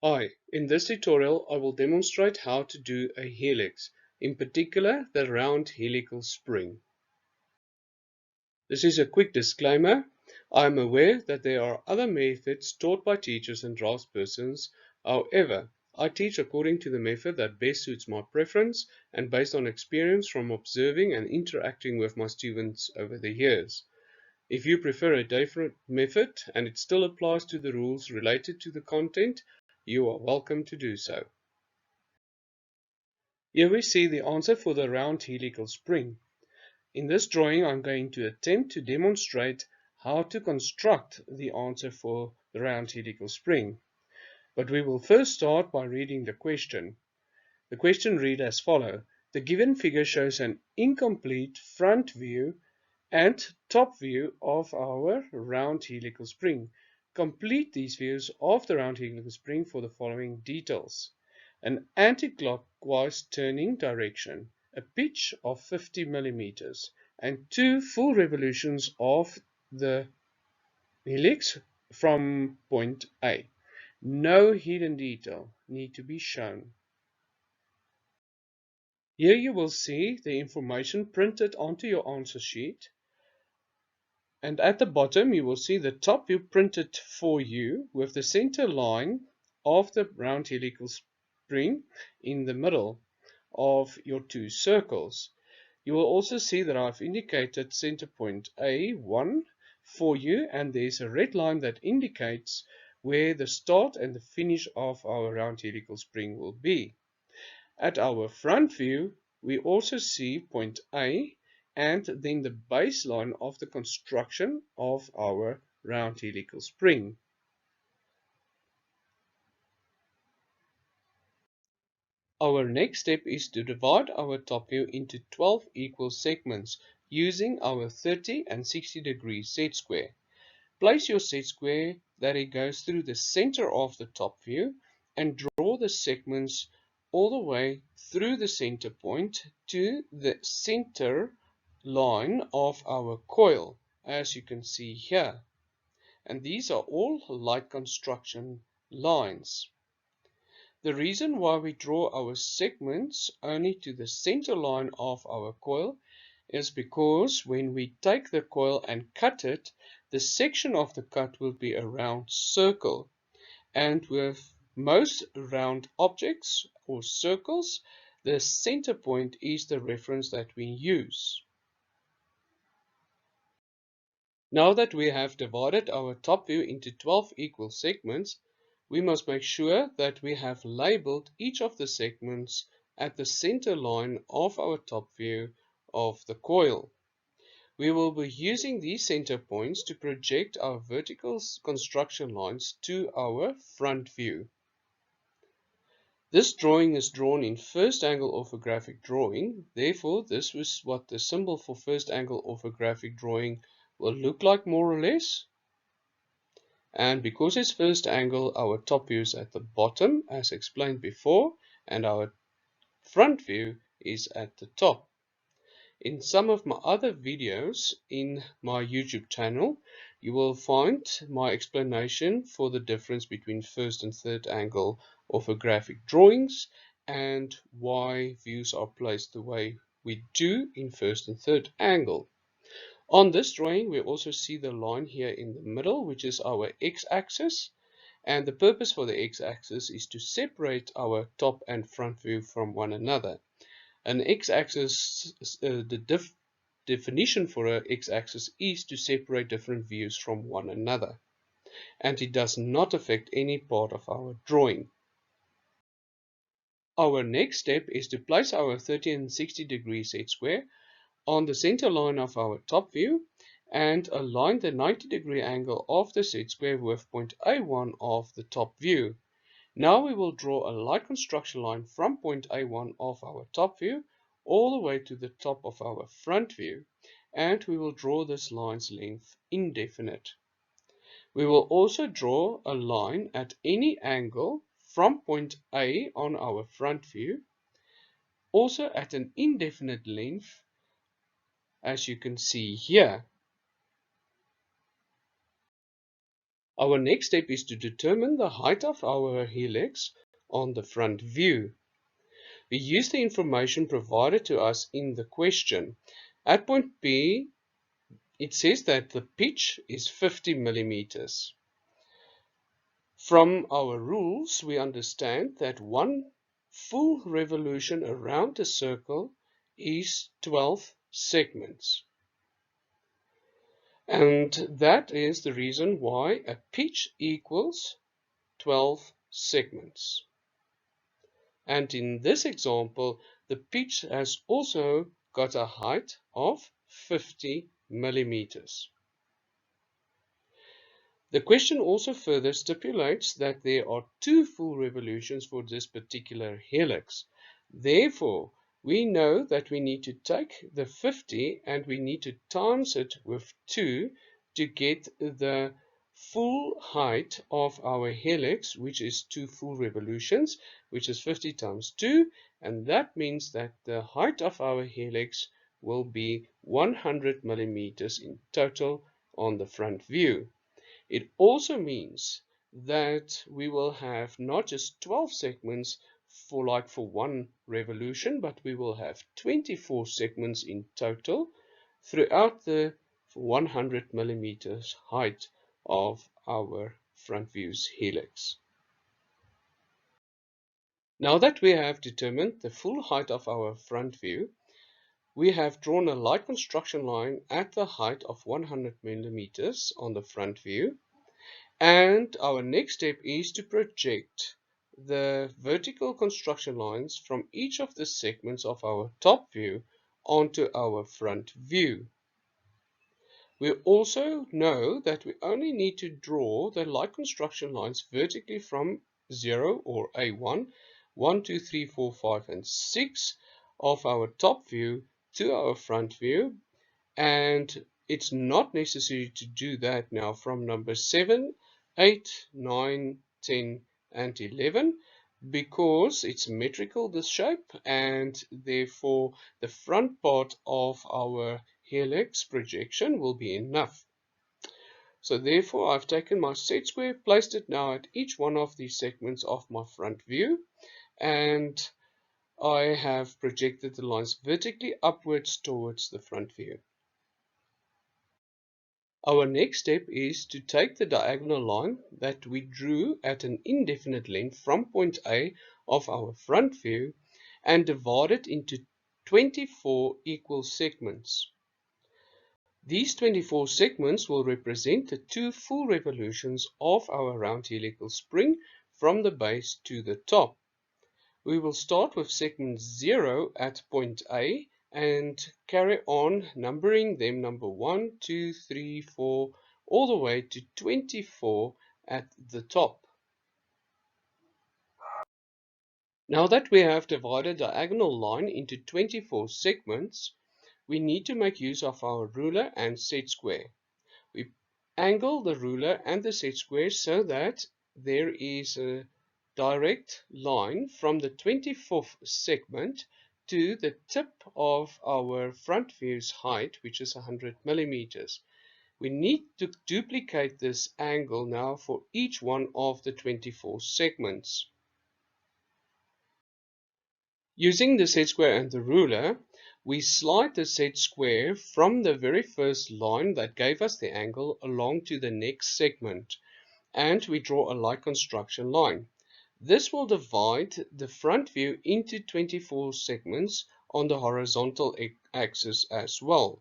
Hi, in this tutorial I will demonstrate how to do a helix, in particular the round helical spring. This is a quick disclaimer. I am aware that there are other methods taught by teachers and draftspersons. However, I teach according to the method that best suits my preference and based on experience from observing and interacting with my students over the years. If you prefer a different method and it still applies to the rules related to the content, you are welcome to do so. Here we see the answer for the round helical spring. In this drawing I'm going to attempt to demonstrate how to construct the answer for the round helical spring. But we will first start by reading the question. The question reads as follows. The given figure shows an incomplete front view and top view of our round helical spring. Complete these views of the round helical spring for the following details. An anti-clockwise turning direction, a pitch of 50 millimeters, and 2 full revolutions of the helix from point A. No hidden detail need to be shown. Here you will see the information printed onto your answer sheet. And at the bottom you will see the top view printed for you with the center line of the round helical spring in the middle of your 2 circles. You will also see that I've indicated center point A1 for you, and there's a red line that indicates where the start and the finish of our round helical spring will be. At our front view we also see point A and then the baseline of the construction of our round helical spring. Our next step is to divide our top view into 12 equal segments using our 30 and 60 degree set square. Place your set square that it goes through the center of the top view and draw the segments all the way through the center point to the center line of our coil, as you can see here. And these are all light construction lines. The reason why we draw our segments only to the center line of our coil is because when we take the coil and cut it, the section of the cut will be a round circle. And with most round objects or circles, the center point is the reference that we use. Now that we have divided our top view into 12 equal segments, we must make sure that we have labeled each of the segments at the center line of our top view of the coil. We will be using these center points to project our vertical construction lines to our front view. This drawing is drawn in first angle orthographic drawing, therefore this is what the symbol for first angle orthographic drawing will look like more or less. And because it's first angle, our top view is at the bottom as explained before, and our front view is at the top. In some of my other videos in my YouTube channel, you will find my explanation for the difference between first and third angle orthographic drawings and why views are placed the way we do in first and third angle. On this drawing, we also see the line here in the middle, which is our x-axis. And the purpose for the x-axis is to separate our top and front view from one another. An x-axis, the definition for an x-axis is to separate different views from one another. And it does not affect any part of our drawing. Our next step is to place our 30 and 60 degree set square on the center line of our top view and align the 90 degree angle of the set square with point A1 of the top view. Now we will draw a light construction line from point A1 of our top view all the way to the top of our front view, and we will draw this line's length indefinite. We will also draw a line at any angle from point A on our front view, also at an indefinite length, as you can see here. Our next step is to determine the height of our helix on the front view. We use the information provided to us in the question. At point B, it says that the pitch is 50 millimeters. From our rules, we understand that one full revolution around a circle is 12 segments. And that is the reason why a pitch equals 12 segments. And in this example, the pitch has also got a height of 50 millimeters. The question also further stipulates that there are 2 full revolutions for this particular helix. Therefore, we know that we need to take the 50 and we need to times it with 2 to get the full height of our helix, which is 2 full revolutions, which is 50 times 2, and that means that the height of our helix will be 100 millimeters in total on the front view. It also means that we will have not just 12 segments for one revolution, but we will have 24 segments in total throughout the 100 millimeters height of our front view's helix. Now that we have determined the full height of our front view, we have drawn a light construction line at the height of 100 millimeters on the front view. And our next step is to project the vertical construction lines from each of the segments of our top view onto our front view. We also know that we only need to draw the light construction lines vertically from 0 or A1, 1, 2, 3, 4, 5, and 6 of our top view to our front view. And it's not necessary to do that now from number 7, 8, 9, 10, and 11 because it's symmetrical, this shape, and therefore the front part of our helix projection will be enough. So therefore I've taken my set square, placed it now at each one of these segments of my front view, and I have projected the lines vertically upwards towards the front view. Our next step is to take the diagonal line that we drew at an indefinite length from point A of our front view and divide it into 24 equal segments. These 24 segments will represent the 2 full revolutions of our round helical spring from the base to the top. We will start with segment 0 at point A and carry on numbering them number 1, 2, 3, 4, all the way to 24 at the top. Now that we have divided the diagonal line into 24 segments, we need to make use of our ruler and set square. We angle the ruler and the set square so that there is a direct line from the 24th segment to the tip of our front view's height, which is 100 millimeters. We need to duplicate this angle now for each one of the 24 segments. Using the set square and the ruler, we slide the set square from the very first line that gave us the angle along to the next segment, and we draw a light construction line. This will divide the front view into 24 segments on the horizontal axis as well.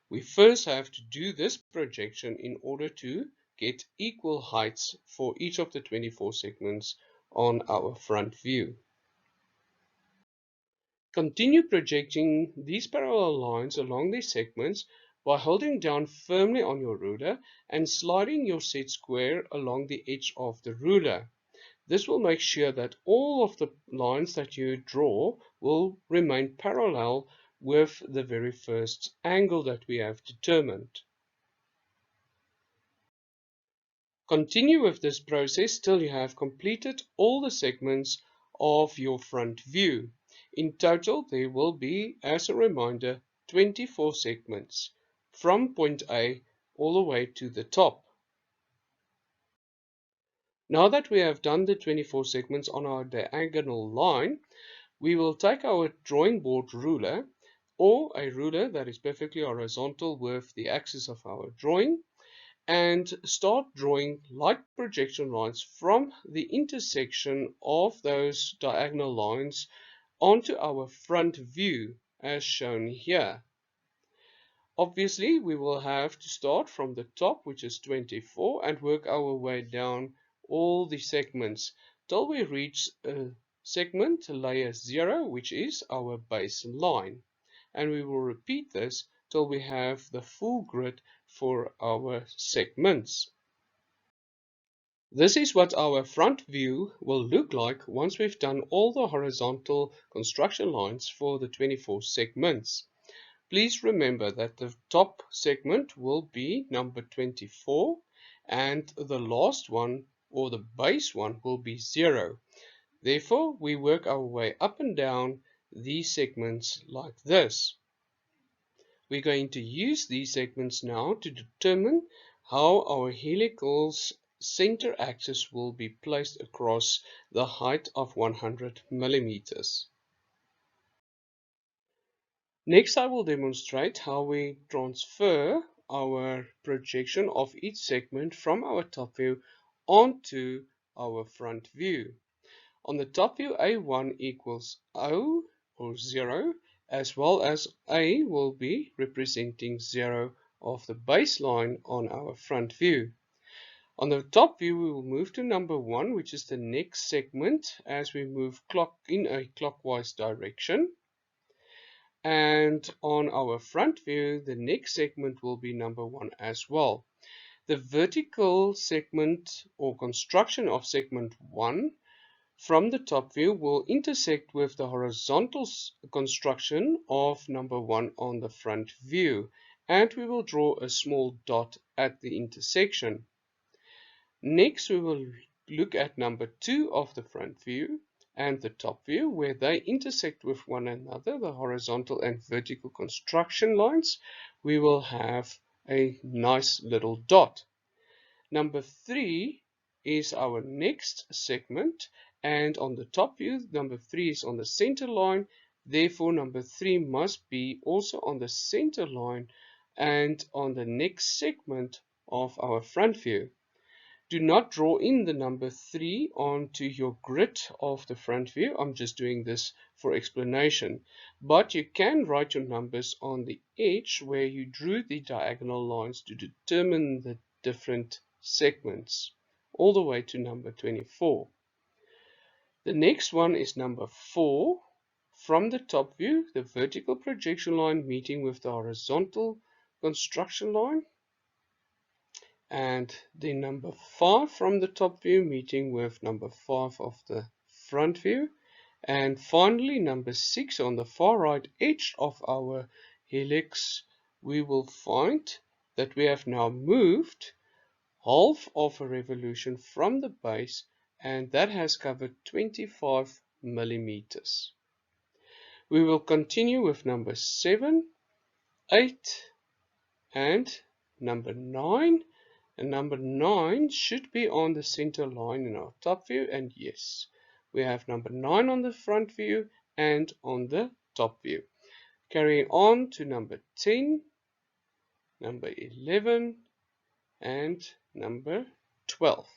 We first have to do this projection in order to get equal heights for each of the 24 segments on our front view. Continue projecting these parallel lines along these segments by holding down firmly on your ruler and sliding your set square along the edge of the ruler. This will make sure that all of the lines that you draw will remain parallel with the very first angle that we have determined. Continue with this process till you have completed all the segments of your front view. In total, there will be, as a reminder, 24 segments from point A all the way to the top. Now that we have done the 24 segments on our diagonal line, we will take our drawing board ruler, or a ruler that is perfectly horizontal with the axis of our drawing, and start drawing light projection lines from the intersection of those diagonal lines onto our front view as shown here. Obviously, we will have to start from the top, which is 24, and work our way down all the segments till we reach a segment layer 0, which is our baseline. And we will repeat this till we have the full grid for our segments. This is what our front view will look like once we've done all the horizontal construction lines for the 24 segments. Please remember that the top segment will be number 24 and the last one, or the base one, will be 0. Therefore, we work our way up and down these segments like this. We're going to use these segments now to determine how our helical's center axis will be placed across the height of 100 millimeters. Next, I will demonstrate how we transfer our projection of each segment from our top view onto our front view. On the top view, A1 equals O, or 0, as well as A will be representing 0 of the baseline on our front view. On the top view, we will move to number 1, which is the next segment as we move in a clockwise direction. And on our front view, the next segment will be number 1 as well. The vertical segment or construction of segment 1 from the top view will intersect with the horizontal construction of number 1 on the front view, and we will draw a small dot at the intersection. Next, we will look at number 2 of the front view and the top view, where they intersect with one another, the horizontal and vertical construction lines. We will have a nice little dot. Number 3 is our next segment, and on the top view, number 3 is on the center line. Therefore, number 3 must be also on the center line and on the next segment of our front view. Do not draw in the number 3 onto your grid of the front view. I'm just doing this for explanation. But you can write your numbers on the edge where you drew the diagonal lines to determine the different segments, all the way to number 24. The next one is number 4. From the top view, the vertical projection line meeting with the horizontal construction line. And then number 5 from the top view meeting with number 5 of the front view. And finally, number 6 on the far right edge of our helix, we will find that we have now moved half of a revolution from the base, and that has covered 25 millimeters. We will continue with number 7, 8, and number 9. And number 9 should be on the center line in our top view, and yes, we have number 9 on the front view and on the top view. Carrying on to number 10, number 11, and number 12.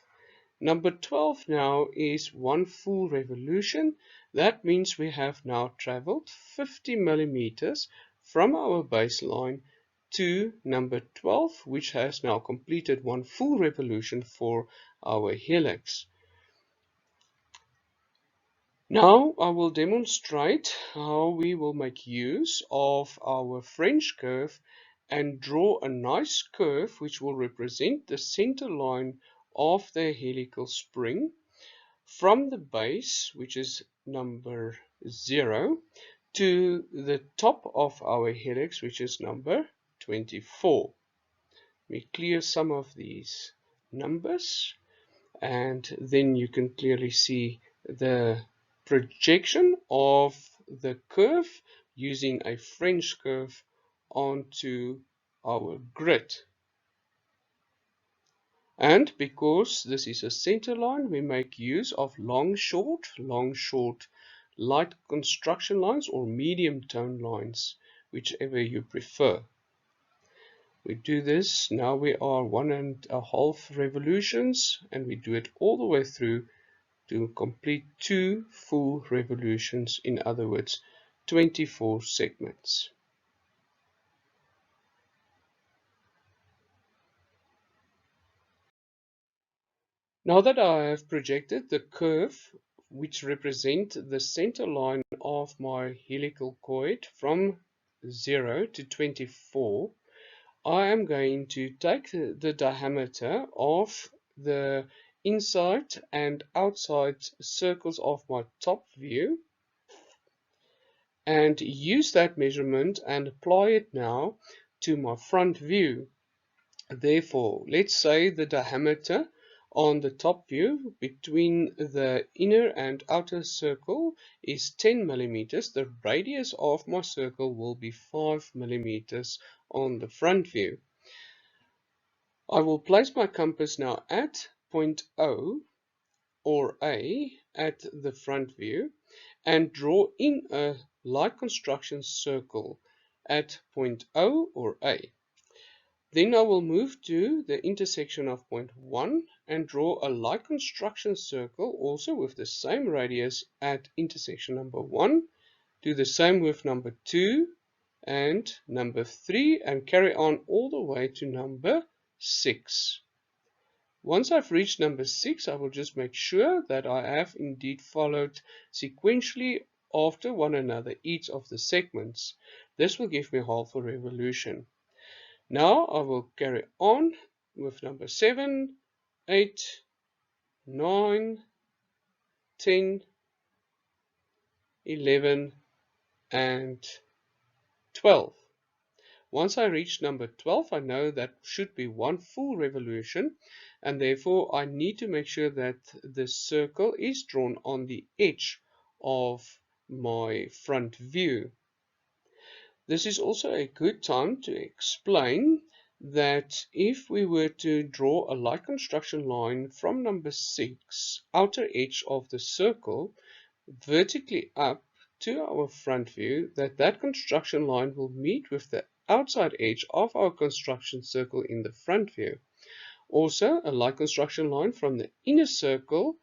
Number 12 now is one full revolution. That means we have now traveled 50 millimeters from our baseline to number 12, which has now completed one full revolution for our helix. Now I will demonstrate how we will make use of our French curve and draw a nice curve which will represent the center line of the helical spring from the base, which is number 0, to the top of our helix, which is number 24. We clear some of these numbers, and then you can clearly see the projection of the curve using a French curve onto our grid. And because this is a center line, we make use of long, short, light construction lines or medium tone lines, whichever you prefer. We do this, now we are 1.5 revolutions, and we do it all the way through to complete 2 full revolutions, in other words, 24 segments. Now that I have projected the curve which represent the center line of my helical coil from 0 to 24, I am going to take the diameter of the inside and outside circles of my top view and use that measurement and apply it now to my front view. Therefore, let's say the diameter on the top view between the inner and outer circle is 10 millimeters. The radius of my circle will be 5 millimeters on the front view. I will place my compass now at point O or A at the front view and draw in a light construction circle at point O or A. Then I will move to the intersection of point 1 and draw a light construction circle also with the same radius at intersection number 1. Do the same with number 2 and number 3 and carry on all the way to number 6. Once I've reached number 6, I will just make sure that I have indeed followed sequentially after one another each of the segments. This will give me half a revolution. Now I will carry on with number 7, 8, 9, 10, 11, and 12. Once I reach number 12, I know that should be one full revolution, and therefore I need to make sure that the circle is drawn on the edge of my front view. This is also a good time to explain that if we were to draw a light construction line from number 6, outer edge of the circle, vertically up to our front view, that construction line will meet with the outside edge of our construction circle in the front view. Also, a light construction line from the inner circle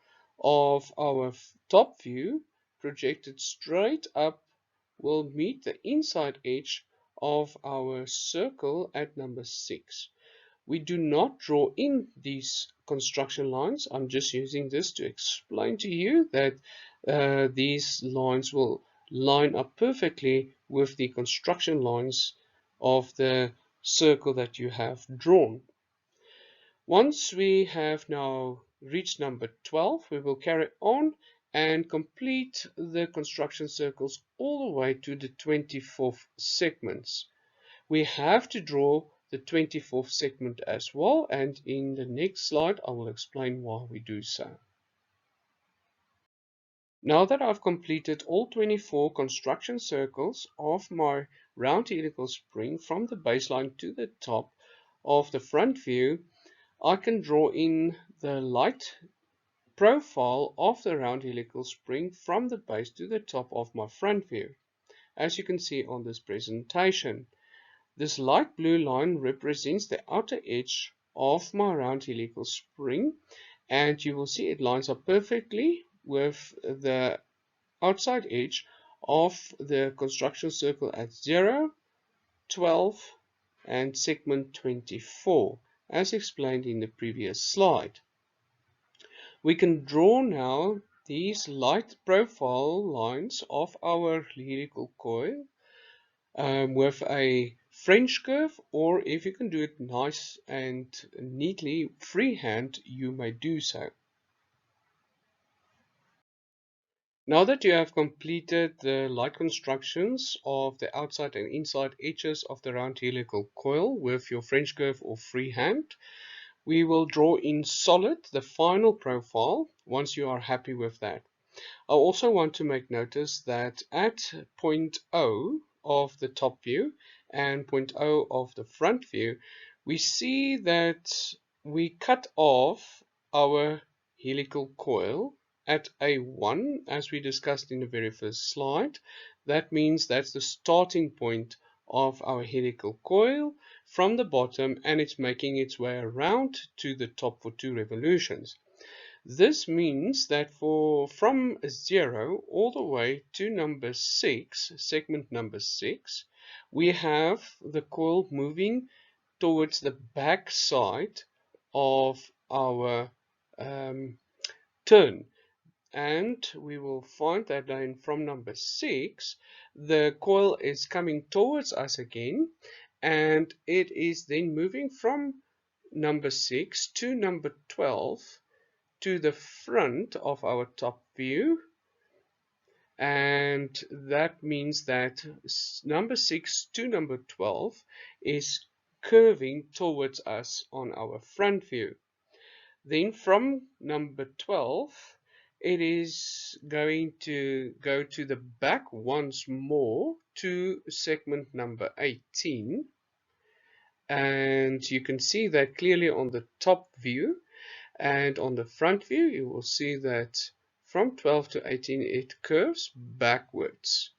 of our top view projected straight up will meet the inside edge of our circle at number 6. We do not draw in these construction lines. I'm just using this to explain to you that these lines will line up perfectly with the construction lines of the circle that you have drawn. Once we have now reached number 12, we will carry on and complete the construction circles all the way to the 24th segments. We have to draw the 24th segment as well, and in the next slide I will explain why we do so. Now that I've completed all 24 construction circles of my round helical spring from the baseline to the top of the front view, I can draw in the light profile of the round helical spring from the base to the top of my front view, as you can see on this presentation. This light blue line represents the outer edge of my round helical spring, and you will see it lines up perfectly with the outside edge of the construction circle at 0, 12, and segment 24, as explained in the previous slide. We can draw now these light profile lines of our helical coil with a French curve, or if you can do it nice and neatly freehand, you may do so. Now that you have completed the light constructions of the outside and inside edges of the round helical coil with your French curve or freehand, we will draw in solid the final profile once you are happy with that. I also want to make notice that at point O of the top view and point O of the front view, we see that we cut off our helical coil at A1, as we discussed in the very first slide. That means that's the starting point of our helical coil from the bottom, and it's making its way around to the top for 2 revolutions. This means that from 0 all the way to number 6, segment number 6, we have the coil moving towards the back side of our turn. And we will find that then from number 6, the coil is coming towards us again, and it is then moving from number 6 to number 12 to the front of our top view, and that means that number 6 to number 12 is curving towards us on our front view. Then from number 12 it is going to go to the back once more to segment number 18, and you can see that clearly on the top view. And on the front view, you will see that from 12 to 18, it curves backwards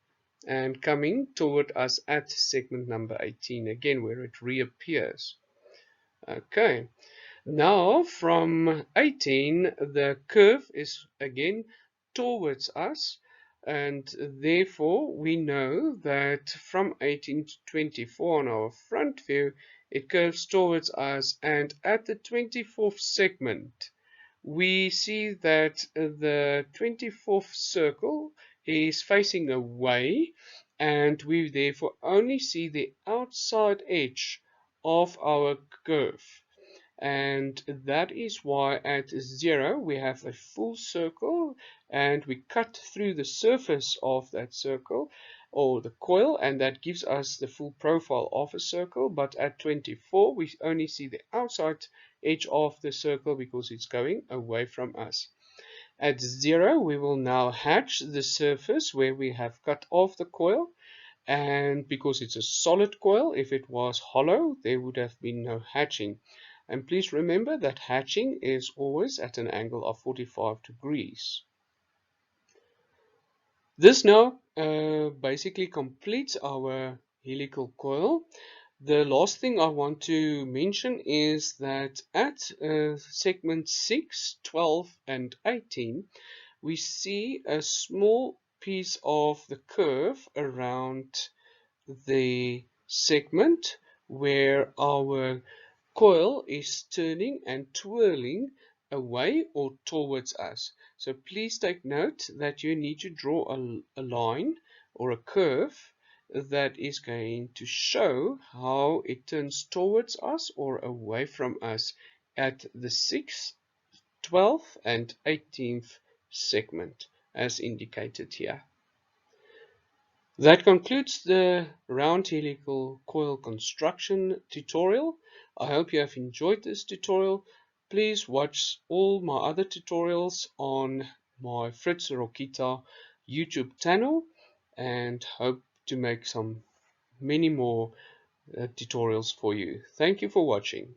and coming toward us at segment number 18 again, where it reappears. Okay, now from 18, the curve is again towards us, and therefore we know that from 18 to 24 on our front view, it curves towards us, and at the 24th segment, we see that the 24th circle is facing away, and we therefore only see the outside edge of our curve. And that is why at 0 we have a full circle, and we cut through the surface of that circle or the coil, and that gives us the full profile of a circle. But at 24 we only see the outside edge of the circle because it's going away from us. At 0 we will now hatch the surface where we have cut off the coil, and because it's a solid coil, if it was hollow there would have been no hatching. And please remember that hatching is always at an angle of 45 degrees. This now basically completes our helical coil. The last thing I want to mention is that at segment 6, 12 and 18, we see a small piece of the curve around the segment where our coil is turning and twirling away or towards us. So please take note that you need to draw a line or a curve that is going to show how it turns towards us or away from us at the 6th, 12th and 18th segment as indicated here. That concludes the round helical coil construction tutorial. I hope you have enjoyed this tutorial. Please watch all my other tutorials on my Fritz Rokitta YouTube channel, and hope to make many more tutorials for you. Thank you for watching.